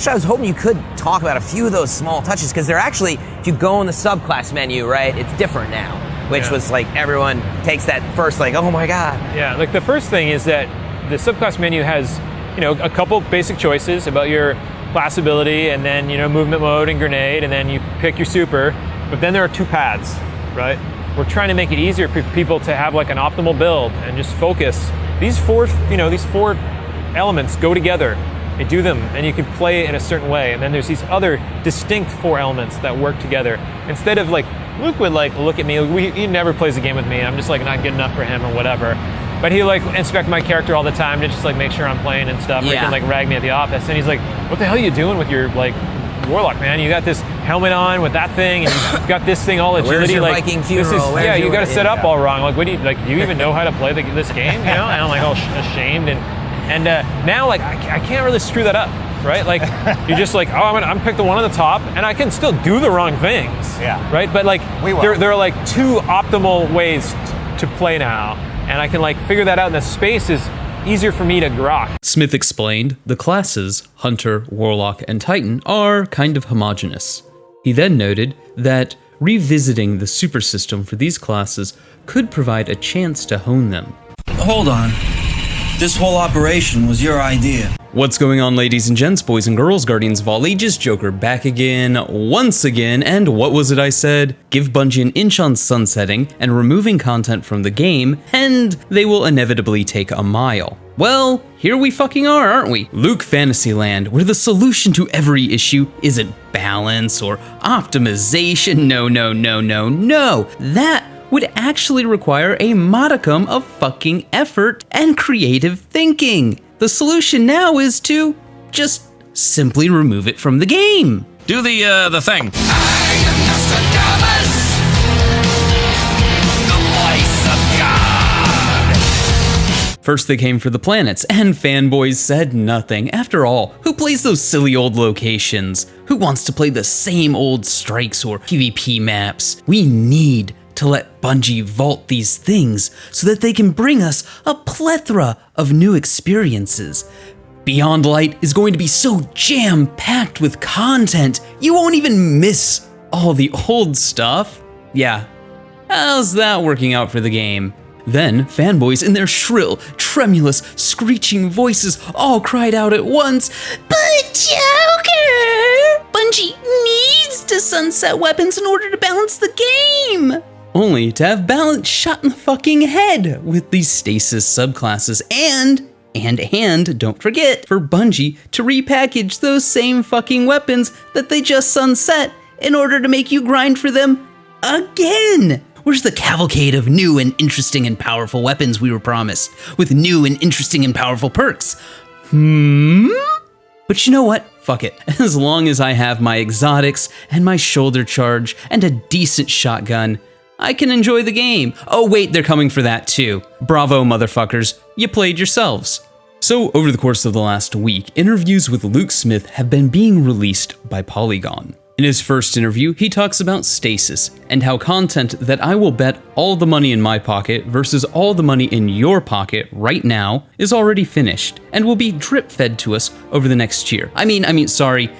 Actually, I was hoping you could talk about a few of those small touches, because they're actually, if you go in the subclass menu, right, it's different now, which was like everyone takes that first, like, oh my god. Yeah, like the first thing is that the subclass menu has, you know, a couple basic choices about your class ability, and then, you know, movement mode and grenade, and then you pick your super. But then there are 2 paths, right? We're trying to make it easier for people to have like an optimal build and just focus. These 4 elements go together. You do them, and you can play it in a certain way. And then there's these other distinct 4 elements that work together. Instead of like, Luke would like look at me. He never plays a game with me. I'm just like not good enough for him or whatever. But he like inspect my character all the time to just like make sure I'm playing and stuff. Or he can like rag me at the office, and he's like, "What the hell are you doing with your like Warlock, man? You got this helmet on with that thing, and you got this thing all agility. Where's your like Viking funeral? You got to set up all wrong. Like, what do you even know how to play this game? You know?" And I'm like all ashamed, and now like I can't really screw that up. Right, like you're just like, oh, I'm pick the one on the top, and I can still do the wrong things. Yeah. Right, but like there are like 2 optimal ways to play now, and I can like figure that out. And the space is easier for me to grok. Smith explained the classes, Hunter, Warlock, and Titan, are kind of homogeneous. He then noted that revisiting the super system for these classes could provide a chance to hone them. Hold on. This whole operation was your idea. What's going on, ladies and gents, boys and girls, guardians of all ages? Joker back again, once again, and what was it I said? Give Bungie an inch on sunsetting and removing content from the game, and they will inevitably take a mile. Well, here we fucking are, aren't we? Luke Fantasyland, where the solution to every issue isn't balance or optimization. No. That would actually require a modicum of fucking effort and creative thinking. The solution now is to just simply remove it from the game. Do the thing. I am Nostradamus, the voice of God. First they came for the planets, and fanboys said nothing. After all, who plays those silly old locations? Who wants to play the same old strikes or PvP maps? We need to let Bungie vault these things so that they can bring us a plethora of new experiences. Beyond Light is going to be so jam-packed with content, you won't even miss all the old stuff. Yeah, how's that working out for the game? Then, fanboys in their shrill, tremulous, screeching voices all cried out at once, "But Joker! Bungie needs to sunset weapons in order to balance the game!" Only to have balance shot in the fucking head with these stasis subclasses and don't forget, for Bungie to repackage those same fucking weapons that they just sunset in order to make you grind for them again. Where's the cavalcade of new and interesting and powerful weapons we were promised, with new and interesting and powerful perks? But you know what? Fuck it. As long as I have my exotics and my shoulder charge and a decent shotgun, I can enjoy the game. Oh wait, they're coming for that too. Bravo, motherfuckers. You played yourselves. So, over the course of the last week, interviews with Luke Smith have been being released by Polygon. In his first interview, he talks about stasis and how content that I will bet all the money in my pocket versus all the money in your pocket right now is already finished and will be drip fed to us over the next year.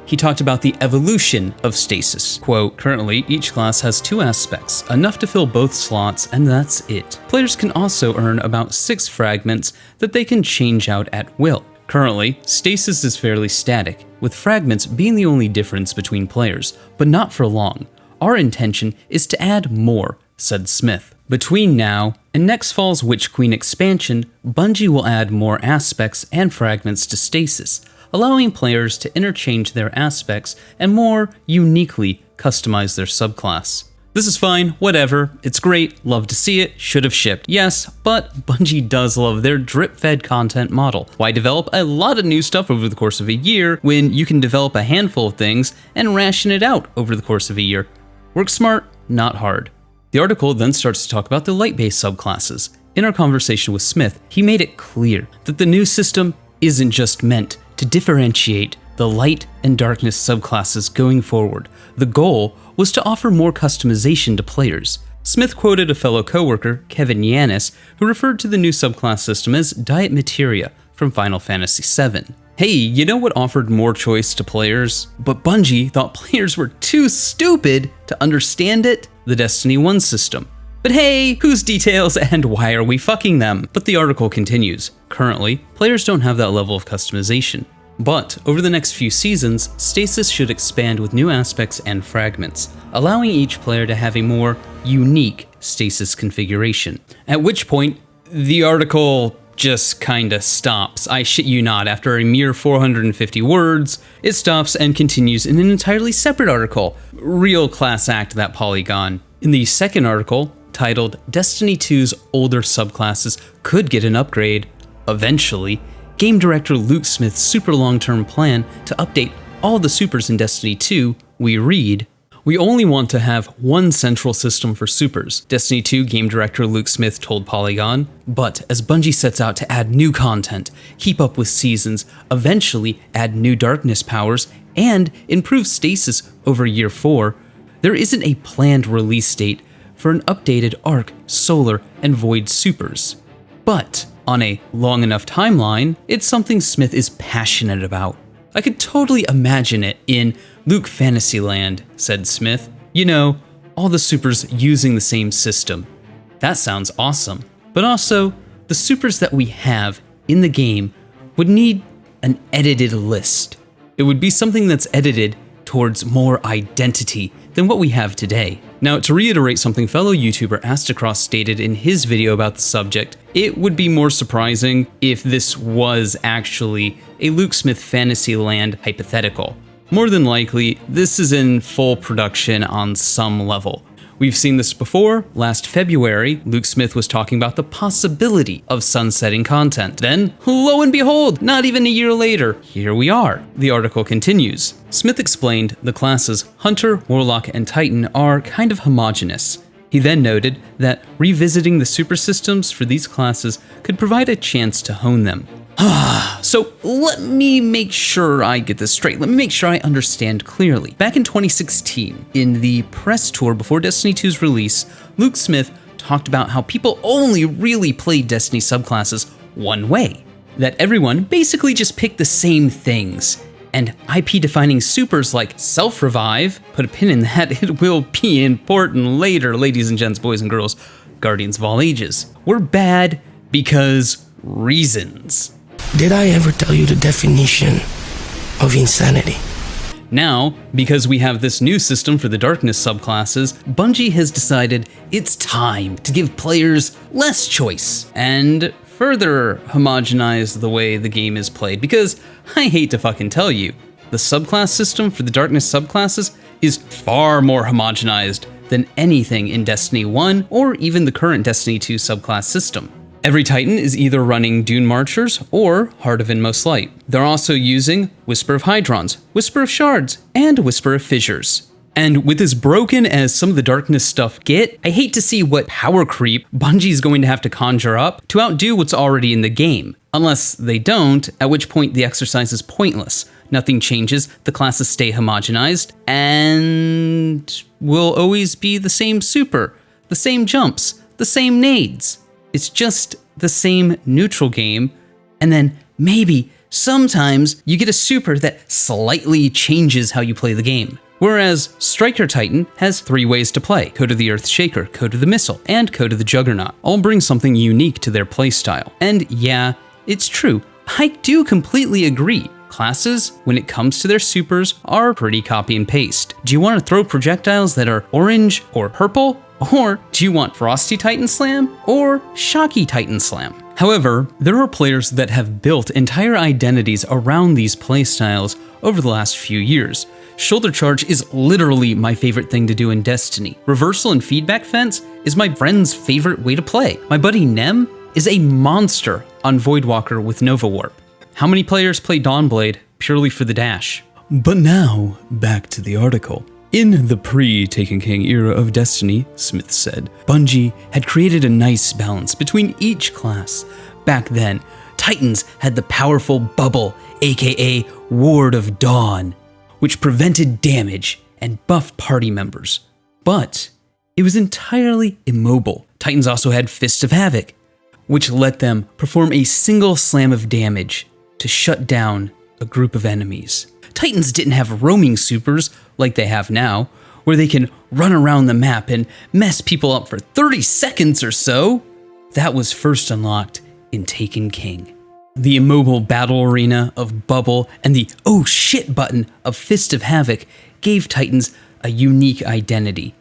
He talked about the evolution of stasis. Quote, currently each class has 2 aspects, enough to fill both slots, and that's it. Players can also earn about 6 fragments that they can change out at will. Currently, stasis is fairly static, with fragments being the only difference between players, but not for long. Our intention is to add more, said Smith. Between now and next fall's Witch Queen expansion, Bungie will add more aspects and fragments to stasis, allowing players to interchange their aspects and more uniquely customize their subclass. This is fine, whatever, it's great, love to see it, should have shipped. Yes, but Bungie does love their drip-fed content model. Why develop a lot of new stuff over the course of a year when you can develop a handful of things and ration it out over the course of a year? Work smart, not hard. The article then starts to talk about the light-based subclasses. In our conversation with Smith, he made it clear that the new system isn't just meant to differentiate the light and darkness subclasses going forward. The goal was to offer more customization to players. Smith quoted a fellow coworker, Kevin Yanis, who referred to the new subclass system as Diet Materia from Final Fantasy VII. Hey, you know what offered more choice to players? But Bungie thought players were too stupid to understand it? The Destiny 1 system. But hey, whose details and why are we fucking them? But the article continues. Currently, players don't have that level of customization. But over the next few seasons, Stasis should expand with new aspects and fragments, allowing each player to have a more unique Stasis configuration. At which point, the article just kinda stops. I shit you not, after a mere 450 words, it stops and continues in an entirely separate article. Real class act, that Polygon. In the second article, titled Destiny 2's older subclasses could get an upgrade, eventually, game director Luke Smith's super long-term plan to update all the supers in Destiny 2, we read, "We only want to have one central system for supers," Destiny 2 game director Luke Smith told Polygon. But as Bungie sets out to add new content, keep up with seasons, eventually add new darkness powers, and improve stasis over year 4, there isn't a planned release date for an updated Arc, Solar, and Void supers. But on a long enough timeline, it's something Smith is passionate about. "I could totally imagine it in Luke Fantasyland," said Smith. "You know, all the supers using the same system. That sounds awesome. But also, the supers that we have in the game would need an edited list. It would be something that's edited towards more identity than what we have today." Now, to reiterate something fellow YouTuber Astacross stated in his video about the subject, it would be more surprising if this was actually a Luke Smith Fantasyland hypothetical. More than likely, this is in full production on some level. We've seen this before. Last February, Luke Smith was talking about the possibility of sunsetting content. Then, lo and behold, not even a year later, here we are. The article continues. Smith explained the classes Hunter, Warlock, and Titan are kind of homogeneous. He then noted that revisiting the super systems for these classes could provide a chance to hone them. So let me make sure I get this straight. Let me make sure I understand clearly. Back in 2016, in the press tour before Destiny 2's release, Luke Smith talked about how people only really played Destiny subclasses one way. That everyone basically just picked the same things. And IP-defining supers like Self-Revive, put a pin in that, it will be important later, ladies and gents, boys and girls, Guardians of all ages, were bad because reasons. Did I ever tell you the definition of insanity? Now, because we have this new system for the Darkness subclasses, Bungie has decided it's time to give players less choice and further homogenize the way the game is played. Because I hate to fucking tell you, the subclass system for the Darkness subclasses is far more homogenized than anything in Destiny 1 or even the current Destiny 2 subclass system. Every Titan is either running Dune Marchers or Heart of Inmost Light. They're also using Whisper of Hydrons, Whisper of Shards, and Whisper of Fissures. And with as broken as some of the Darkness stuff get, I hate to see what power creep Bungie's going to have to conjure up to outdo what's already in the game. Unless they don't, at which point the exercise is pointless. Nothing changes, the classes stay homogenized, and will always be the same super, the same jumps, the same nades. It's just the same neutral game, and then maybe, sometimes, you get a super that slightly changes how you play the game. Whereas Striker Titan has 3 ways to play: Code of the Earth Shaker, Code of the Missile, and Code of the Juggernaut. All bring something unique to their playstyle. And yeah, it's true, I do completely agree. Classes, when it comes to their supers, are pretty copy and paste. Do you want to throw projectiles that are orange or purple? Or do you want Frosty Titan Slam or Shocky Titan Slam? However, there are players that have built entire identities around these playstyles over the last few years. Shoulder Charge is literally my favorite thing to do in Destiny. Reversal and Feedback Fence is my friend's favorite way to play. My buddy Nem is a monster on Voidwalker with Nova Warp. How many players play Dawnblade purely for the dash? But now, back to the article. In the pre-Taken King era of Destiny, Smith said, Bungie had created a nice balance between each class. Back then, Titans had the powerful Bubble, aka Ward of Dawn, which prevented damage and buffed party members. But it was entirely immobile. Titans also had Fist of Havoc, which let them perform a single slam of damage to shut down a group of enemies. Titans didn't have roaming supers like they have now, where they can run around the map and mess people up for 30 seconds or so. That was first unlocked in Taken King. The immobile battle arena of Bubble and the oh shit button of Fist of Havoc gave Titans a unique identity,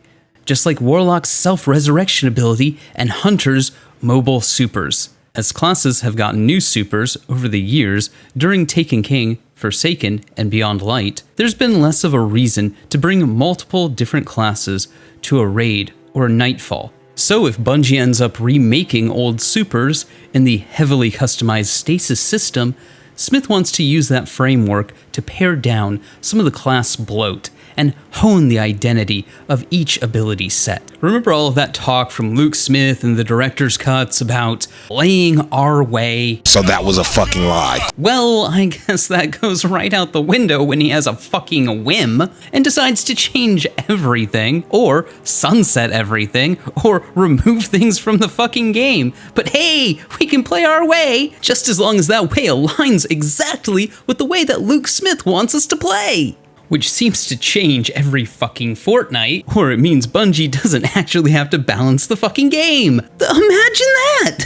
just like Warlock's self-resurrection ability and Hunter's mobile supers. As classes have gotten new supers over the years during Taken King, Forsaken, and Beyond Light, there's been less of a reason to bring multiple different classes to a raid or a Nightfall. So if Bungie ends up remaking old supers in the heavily customized stasis system, Smith wants to use that framework to pare down some of the class bloat and hone the identity of each ability set. Remember all of that talk from Luke Smith and the director's cuts about laying our way? So that was a fucking lie. Well, I guess that goes right out the window when he has a fucking whim and decides to change everything, or sunset everything, or remove things from the fucking game. But hey, we can play our way, just as long as that way aligns exactly with the way that Luke Smith wants us to play. Which seems to change every fucking fortnight, or it means Bungie doesn't actually have to balance the fucking game. Imagine that!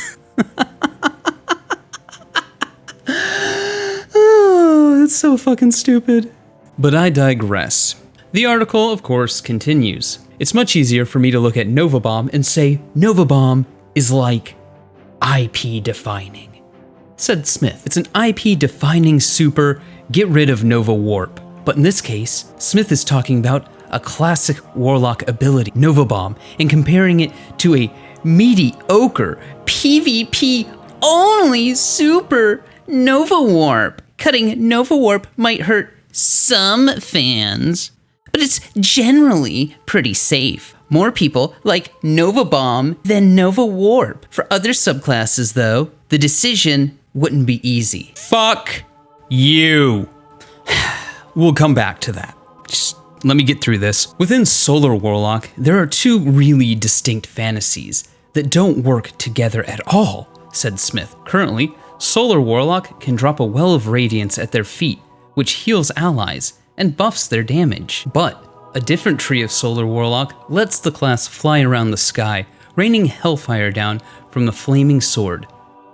Oh, that's so fucking stupid. But I digress. The article, of course, continues. It's much easier for me to look at Nova Bomb and say Nova Bomb is like IP defining, said Smith. It's an IP defining super, get rid of Nova Warp. But in this case, Smith is talking about a classic Warlock ability, Nova Bomb, and comparing it to a mediocre PvP only super Nova Warp. Cutting Nova Warp might hurt some fans, but it's generally pretty safe. More people like Nova Bomb than Nova Warp. For other subclasses, though, the decision wouldn't be easy. Fuck you. We'll come back to that. Just let me get through this. Within Solar Warlock, there are two really distinct fantasies that don't work together at all, said Smith. Currently, Solar Warlock can drop a well of radiance at their feet, which heals allies and buffs their damage. But a different tree of Solar Warlock lets the class fly around the sky, raining hellfire down from the flaming sword.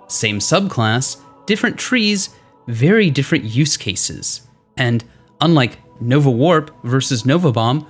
Same subclass, different trees, very different use cases. And unlike Nova Warp versus Nova Bomb,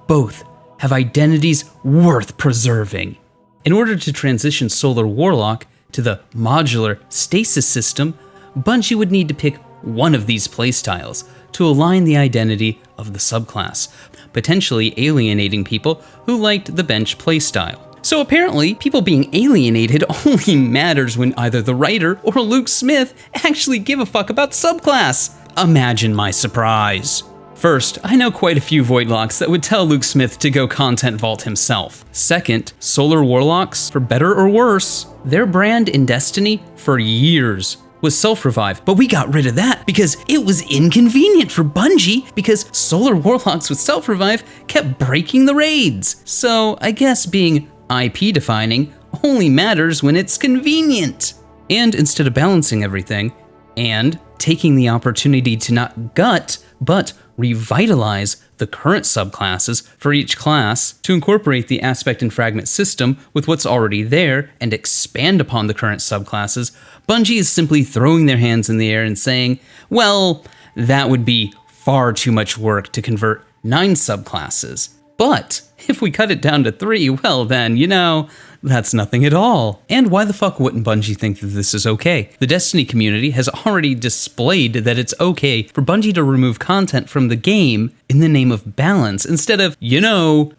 both have identities worth preserving. In order to transition Solar Warlock to the modular stasis system, Bungie would need to pick one of these playstyles to align the identity of the subclass, potentially alienating people who liked the bench playstyle. So apparently, people being alienated only matters when either the writer or Luke Smith actually give a fuck about subclass. Imagine my surprise. First, I know quite a few Voidlocks that would tell Luke Smith to go content vault himself. Second, Solar Warlocks, for better or worse, their brand in Destiny for years was self-revive, but we got rid of that because it was inconvenient for Bungie because Solar Warlocks with self-revive kept breaking the raids. So I guess being IP defining only matters when it's convenient. And instead of balancing everything and taking the opportunity to not gut, but revitalize the current subclasses for each class to incorporate the aspect and fragment system with what's already there and expand upon the current subclasses, Bungie is simply throwing their hands in the air and saying, well, that would be far too much work to convert 9 subclasses. But if we cut it down to 3, well then, that's nothing at all. And why the fuck wouldn't Bungie think that this is okay? The Destiny community has already displayed that it's okay for Bungie to remove content from the game in the name of balance instead of,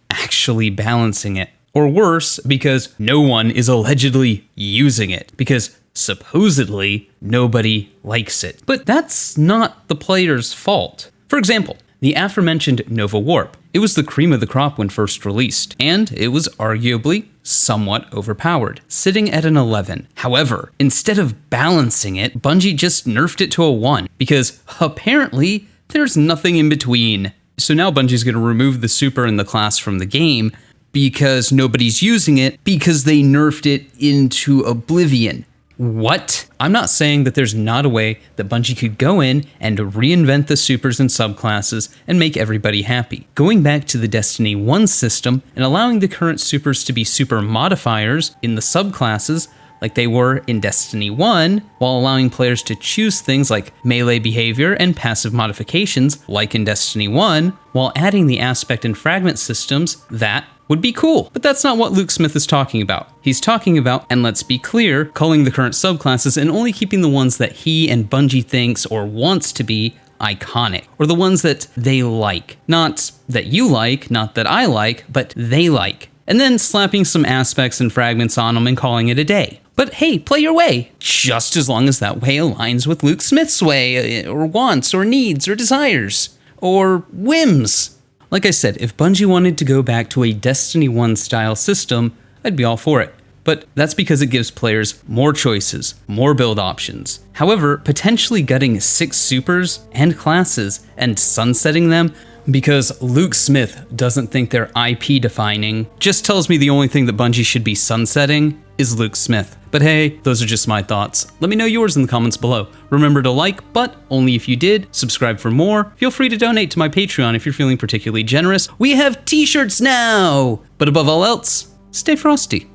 actually balancing it. Or worse, because no one is allegedly using it, because supposedly nobody likes it. But that's not the player's fault. For example, the aforementioned Nova Warp. It was the cream of the crop when first released, and it was arguably somewhat overpowered, sitting at an 11. However, instead of balancing it, Bungie just nerfed it to a 1, because apparently there's nothing in between. So now Bungie's going to remove the super and the class from the game because nobody's using it, because they nerfed it into oblivion. What? I'm not saying that there's not a way that Bungie could go in and reinvent the supers and subclasses and make everybody happy. Going back to the Destiny 1 system and allowing the current supers to be super modifiers in the subclasses like they were in Destiny 1, while allowing players to choose things like melee behavior and passive modifications like in Destiny 1, while adding the aspect and fragment systems, that would be cool. But that's not what Luke Smith is talking about. He's talking about, and let's be clear, culling the current subclasses and only keeping the ones that he and Bungie thinks or wants to be iconic, or the ones that they like. Not that you like, not that I like, but they like. And then slapping some aspects and fragments on them and calling it a day. But hey, play your way, just as long as that way aligns with Luke Smith's way, or wants, or needs, or desires, or whims. Like I said, if Bungie wanted to go back to a Destiny 1 style system, I'd be all for it. But that's because it gives players more choices, more build options. However, potentially gutting 6 supers and classes and sunsetting them because Luke Smith doesn't think they're IP defining just tells me the only thing that Bungie should be sunsetting is Luke Smith. But hey, those are just my thoughts. Let me know yours in the comments below. Remember to like, but only if you did. Subscribe for more. Feel free to donate to my Patreon if you're feeling particularly generous. We have t-shirts now! But above all else, stay frosty.